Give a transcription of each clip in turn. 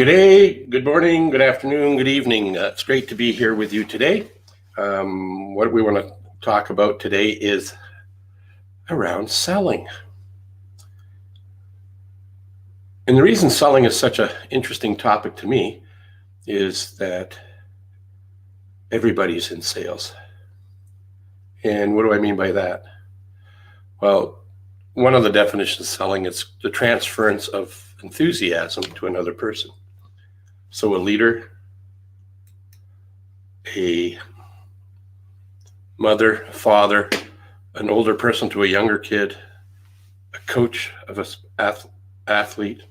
Good day, good morning, good afternoon, good evening. It's great to be here with you today. What we want to talk about today is around selling. And the reason selling is such an interesting topic to me is that everybody's in sales. And what do I mean by that? Well, one of the definitions of selling is the transference of enthusiasm to another person. So a leader, a mother, father, an older person to a younger kid, a coach of an athlete,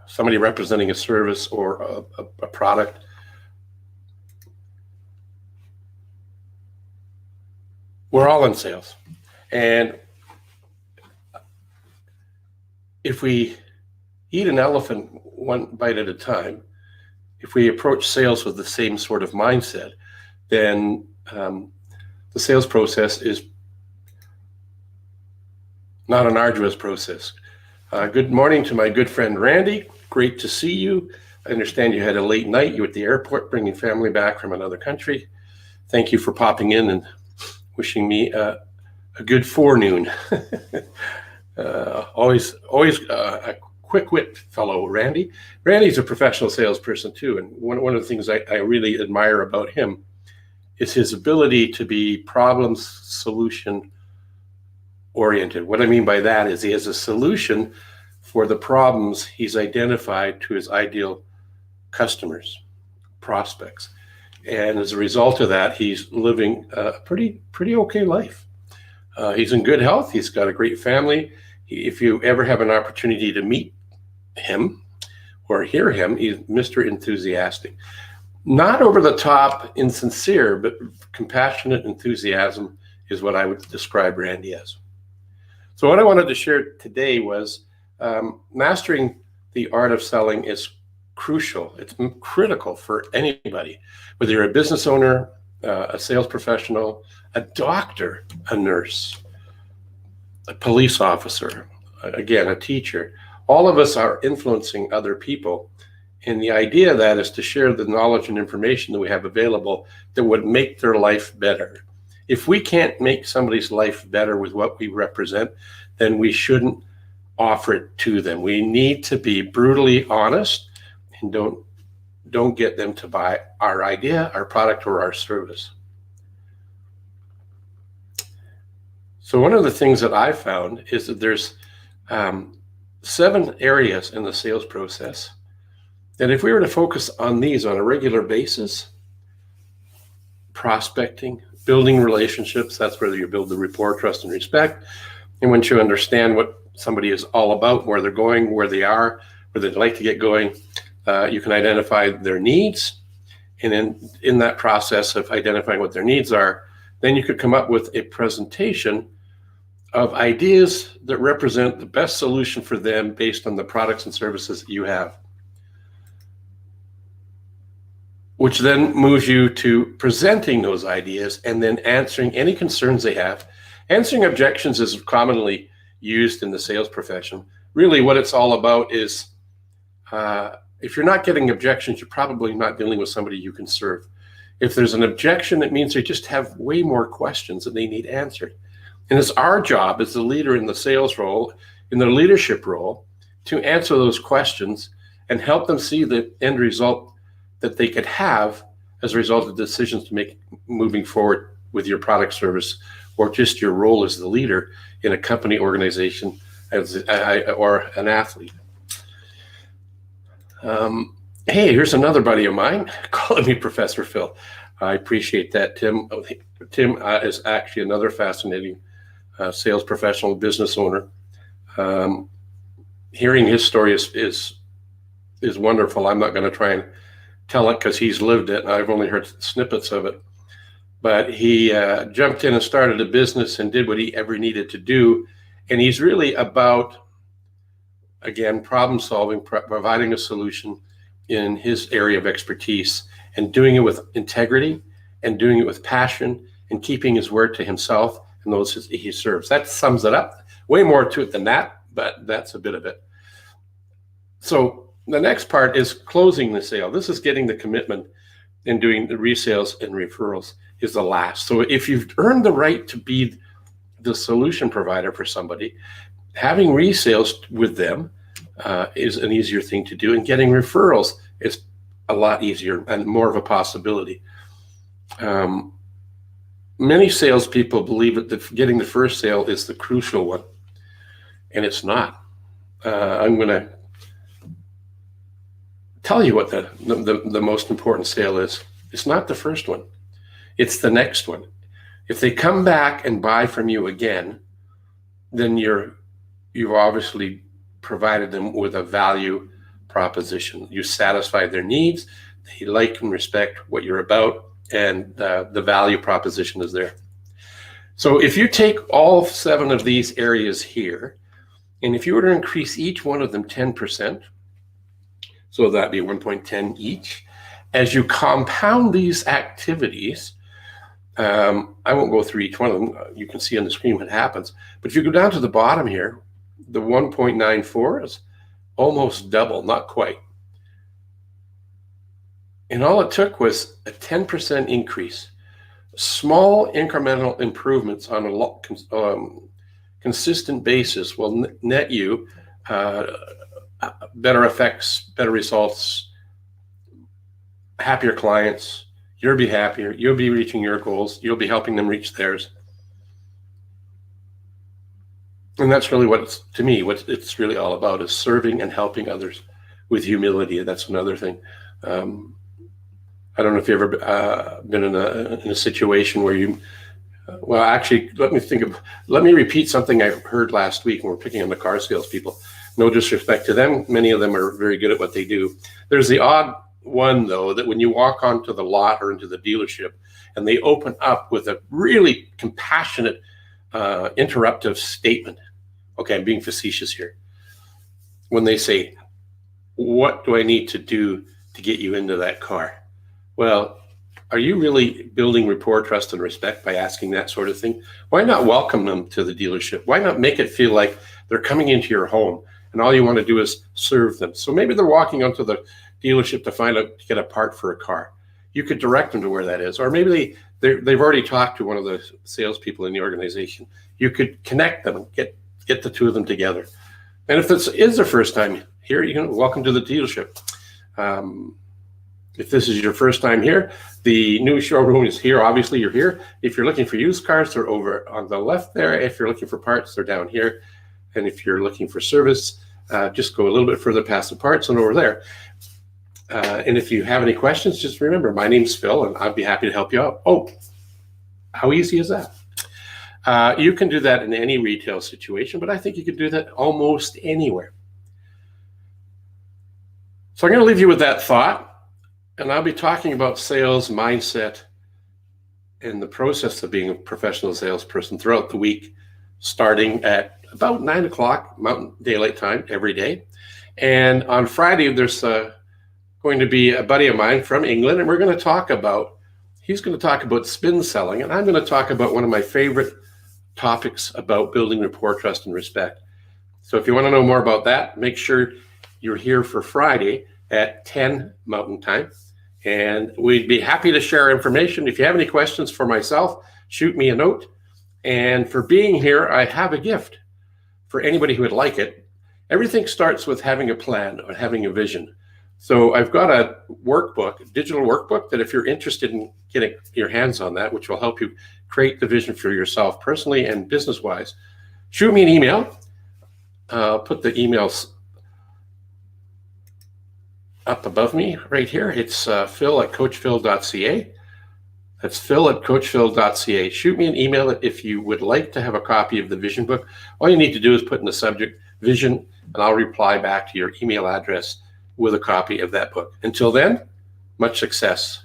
somebody representing a service or a product. We're all in sales. And if we eat an elephant one bite at a time, if we approach sales with the same sort of mindset, then the sales process is not an arduous process. Good morning to my good friend Randy. Great to see you. I understand you had a late night. You were at the airport bringing family back from another country. Thank you for popping in and wishing me a good forenoon. Always a quick-wit fellow, Randy. Randy's a professional salesperson too, and one of the things I really admire about him is his ability to be problem-solution oriented. What I mean by that is he has a solution for the problems he's identified to his ideal customers, prospects. And as a result of that, he's living a pretty okay life. He's in good health. He's got a great family. If you ever have an opportunity to meet him or hear him, he's Mr. Enthusiastic. Not over the top, insincere, but compassionate enthusiasm is what I would describe Randy as. So what I wanted to share today was mastering the art of selling is crucial. It's critical for anybody, whether you're a business owner, a sales professional, a doctor, a nurse, a police officer, again, a teacher. All of us are influencing other people. And the idea of that is to share the knowledge and information that we have available that would make their life better. If we can't make somebody's life better with what we represent, then we shouldn't offer it to them. We need to be brutally honest and don't get them to buy our idea, our product, or our service. So one of the things that I found is that there's 7 areas in the sales process that if we were to focus on these on a regular basis, prospecting, building relationships, that's where you build the rapport, trust, and respect. And once you understand what somebody is all about, where they're going, where they are, where they'd like to get going, you can identify their needs. And then in that process of identifying what their needs are, then you could come up with a presentation of ideas that represent the best solution for them based on the products and services that you have, which then moves you to presenting those ideas and then answering any concerns they have. Answering objections is commonly used in the sales profession. Really what it's all about is if you're not getting objections, you're probably not dealing with somebody you can serve. If there's an objection, it means they just have way more questions that they need answered. And it's our job as the leader in the sales role, in the leadership role, to answer those questions and help them see the end result that they could have as a result of decisions to make moving forward with your product, service, or just your role as the leader in a company, organization, or an athlete. Hey, here's another buddy of mine calling me Professor Phil. I appreciate that, Tim. Tim is actually another fascinating sales professional, business owner. Hearing his story is wonderful. I'm not going to try and tell it because he's lived it, and I've only heard snippets of it. But he jumped in and started a business and did what he ever needed to do. And he's really about, again, problem solving, providing a solution in his area of expertise and doing it with integrity and doing it with passion and keeping his word to himself and those he serves. That sums it up. Way more to it than that, but that's a bit of it. So the next part is closing the sale. This is getting the commitment and doing the resales and referrals is the last. So if you've earned the right to be the solution provider for somebody, having resales with them is an easier thing to do, and getting referrals is a lot easier and more of a possibility. Many salespeople believe that getting the first sale is the crucial one, and it's not. I'm going to tell you what the most important sale is. It's not the first one. It's the next one. If they come back and buy from you again, then you've obviously provided them with a value proposition. You satisfied their needs. They like and respect what you're about, and the value proposition is there. So if you take all 7 of these areas here, and if you were to increase each one of them 10%, so that'd be 1.10 each, as you compound these activities, I won't go through each one of them. You can see on the screen what happens. But if you go down to the bottom here, the 1.94 is almost double, not quite. And all it took was a 10% increase. Small incremental improvements on a consistent basis will net you better effects, better results, happier clients. You'll be happier. You'll be reaching your goals. You'll be helping them reach theirs. And that's really what it's really all about, is serving and helping others with humility. That's another thing. I don't know if you've ever been in a situation where well, actually, let me repeat something I heard last week when we were picking on the car salespeople. No disrespect to them. Many of them are very good at what they do. There's the odd one, though, that when you walk onto the lot or into the dealership and they open up with a really compassionate, interruptive statement. Okay, I'm being facetious here. When they say, "What do I need to do to get you into that car?" Well, are you really building rapport, trust, and respect by asking that sort of thing? Why not welcome them to the dealership? Why not make it feel like they're coming into your home and all you want to do is serve them? So maybe they're walking onto the dealership to get a part for a car. You could direct them to where that is. Or maybe they've already talked to one of the salespeople in the organization. You could connect them and get the two of them together. And if this is their first time here, welcome to the dealership. If this is your first time here, the new showroom is here. Obviously, you're here. If you're looking for used cars, they're over on the left there. If you're looking for parts, they're down here. And if you're looking for service, just go a little bit further past the parts and over there. And if you have any questions, just remember, my name's Phil, and I'd be happy to help you out. Oh, how easy is that? You can do that in any retail situation, but I think you could do that almost anywhere. So I'm going to leave you with that thought. And I'll be talking about sales mindset and the process of being a professional salesperson throughout the week, starting at about 9 o'clock Mountain Daylight Time every day. And on Friday, there's going to be a buddy of mine from England, and he's going to talk about spin selling, and I'm going to talk about one of my favorite topics about building rapport, trust, and respect. So if you want to know more about that, make sure you're here for Friday at 10 Mountain Time. And we'd be happy to share information. If you have any questions for myself, shoot me a note. And for being here, I have a gift for anybody who would like it. Everything starts with having a plan or having a vision. So I've got a workbook, a digital workbook, that if you're interested in getting your hands on that, which will help you create the vision for yourself personally and business-wise, shoot me an email. I'll put the emails up above me right here. It's phil@coachphil.ca. That's phil@coachphil.ca. Shoot me an email if you would like to have a copy of the vision book. All you need to do is put in the subject vision, and I'll reply back to your email address with a copy of that book. Until then, much success.